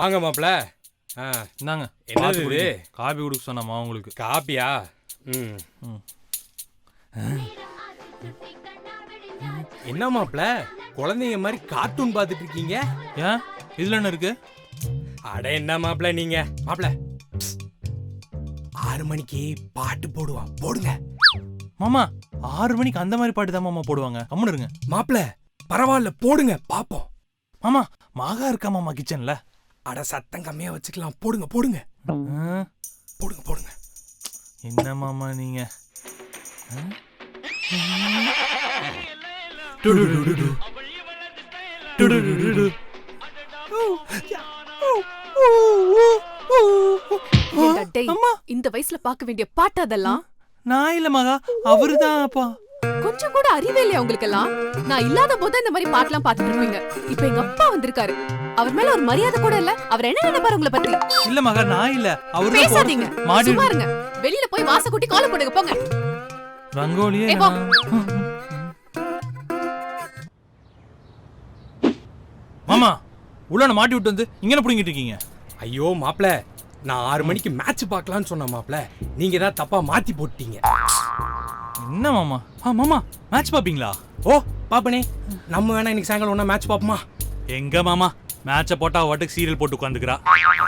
வாங்க மாப்ள. இந்தாங்க என்னது இது? காபி குடுக்க சொன்னமா உங்களுக்கு. காப்பியா? என்ன மாப்ள குழந்தைங்க மாதிரி கார்ட்டூன் பார்த்துட்டு இருக்கீங்க? ஏன் இதுல என்ன இருக்கு? அட என்ன மாப்ள நீங்க மாப்ள 6 மணிக்கு பாட்டு போடுவான் போடுங்க. மாமா 6 மணிக்கு அந்த மாதிரி பாட்டு தான் மாமா போடுவாங்க. கம்முன்னு இருங்க. மாப்ள பரவாயில்ல போடுங்க பாப்போம். மாமா மகா இருக்கா மாமா கிச்சன்ல? அட சத்தம் கம்மியா வச்சுக்கலாம். போடுங்க போடுங்க போடுங்க போடுங்க. என்ன மாமா நீங்க? இந்த வயசுல பார்க்க வேண்டிய பாட்டு அதெல்லாம். நான் இல்ல மகா, அவருதான். அப்பா கொஞ்சம் கூட அறிவே இல்லையா உங்களுக்கு எல்லாம்? நான் இல்லாத போது இந்த மாதிரி பாட்டுலாம் பாத்துட்டு இருப்பீங்க. இப்ப எங்க அப்பா வந்திருக்காரு, அவர் மேல ஒரு மரியாதை கூட இல்ல. அவர் என்ன நினைப்பாரு உங்களை பத்தி? இல்ல மகா, நான் இல்ல, அவரு. பேசாதீங்க, சும்மா இருங்க. வெளியில போய் வாச கூட்டி கோலம் போடுங்க போங்க. ரங்கோலியே மாமா உள்ள மாட்டி விட்டு வந்து இங்க என்ன புடிங்கிட்டு இருக்கீங்க? ஐயோ மாப்ள, நான் 6 மணிக்கு மேட்ச் பார்க்கலாம்னு சொன்ன மாப்ள, நீங்க தான் தப்பா மாத்தி போட்டீங்க. என்ன மாமா? மாமா மேட்ச் பாப்பீங்களா? ஓ பாப்பனே, நம்ம வேணா இன்னைக்கு சாயங்காலம் ஒண்ணா மேட்ச் பாப்போமா? எங்க மாமா மேட்ச போட்டா வாட்டுக்கு சீரியல் போட்டு உட்காந்துக்கிறா.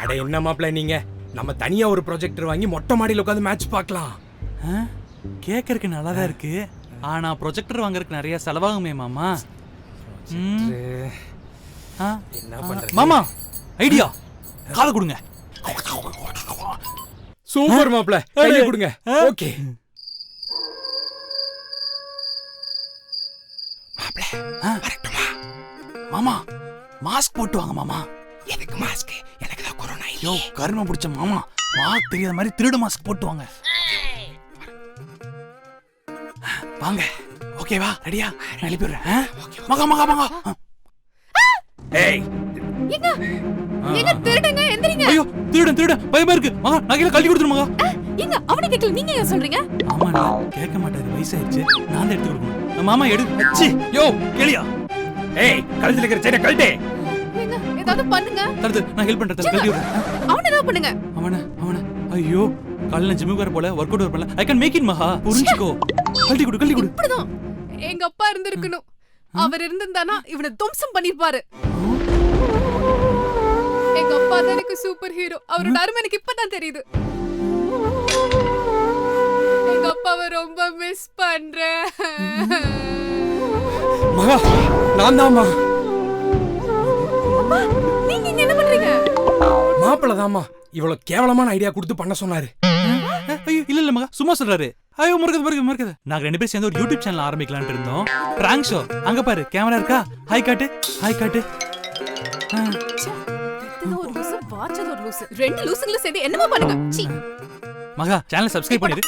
அட என்ன மாப்ள நீங்க, நம்ம தனியா ஒரு ப்ரொஜெக்டர் வாங்கி மொட்டை மாடியில உட்காந்து மேட்ச் பார்க்கலாம். கேக்கறதுக்கு நல்லாதான் இருக்கு, ஆனா ப்ரொஜெக்டர் வாங்குறதுக்கு நிறைய செலவாகுமே மாமா. என்ன பண்றது மாமா? ஐடியா, காதை கொடுங்க. சூப்பர் மாப்ள, கையை கொடுங்க. ஓகே மாப்ள, வரட்டுமா? மாமா மாஸ்க் போட்டு வாங்க மாமா. எதுக்கு மாஸ்க்? எனக்கு தான் கொரோனா இல்ல. யோ கரும பிடிச்ச மாமா, மாஸ்க் தெரியாத மாதிரி திருடு மாஸ்க் போட்டு வாங்க. வாங்க. ஓகேவா? ரெடியா? நான் எழுப்பிடுறேன். மகா மகா மகா. ஏய் எங்க எங்க திருடுங்க, எந்திரிங்க. ஐயோ திருடன் திருடன், பயமா இருக்கு மகா. நகையில கழட்டி கொடுத்துரு மகா. எங்க அவனே கேக்கல, நீங்க ஏன் சொல்றீங்க? ஆமா கேட்க மாட்டாரு, வயசாயிடுச்சு, நான் தான் எடுத்து கொடுக்கணும். மாமா எடு. அச்சி யோ கேளியா? ஏய் கழுத்துல இருக்கிற செயினை கழட்டு. எங்க ஏதாவது பண்ணுங்க. தரது நான் ஹெல்ப் பண்றேன். கழட்டி விடு. அவன ஏதாவது பண்ணுங்க. அவன ஐயோ காலைல ஜிம்முக்கு வர போல, வொர்க் அவுட் வரல. ஐ கேன் மேக் இட் மகா. புரிஞ்சுக்கோ. கழட்டி கொடு கழட்டி கொடு. இப்படிதான் எங்க அப்பா இருந்திருக்கணும். அவர் இருந்திருந்தானா இவனை தும்சம் பண்ணிருப்பாரு. எங்க அப்பா தான் எனக்கு சூப்பர் ஹீரோ. அவரோட அருமை எனக்கு இப்பதான் தெரியுது. எங்க அப்பாவை ரொம்ப மிஸ் பண்றேன். மகா நான் தான்மா. அம்மா நீங்க இங்க என்ன பண்றீங்க? மாப்பிள்ள தான்மா இவ்வளவு கேவலமான ஐடியா கொடுத்து பண்ண சொன்னாரு. ஐயோ இல்ல இல்ல மகா, சும்மா சொல்றாரு. ஐயோ மறக்குது. நாங்க 2 பேரும் சேர்ந்து ஒரு யூடியூப் சேனல் ஆரம்பிக்கலாம்னு இருந்தோம். Prank show. அங்க பாரு கேமரா இருக்கா? ஹாய் காட்டு. ஒரு லூசு வாச்சது ஒரு லூசு. 2 லூசுங்களும் சேர்ந்து என்னமா பண்ணுங்க? சீ. மகா சேனல் சப்ஸ்கிரைப் பண்ணிரு.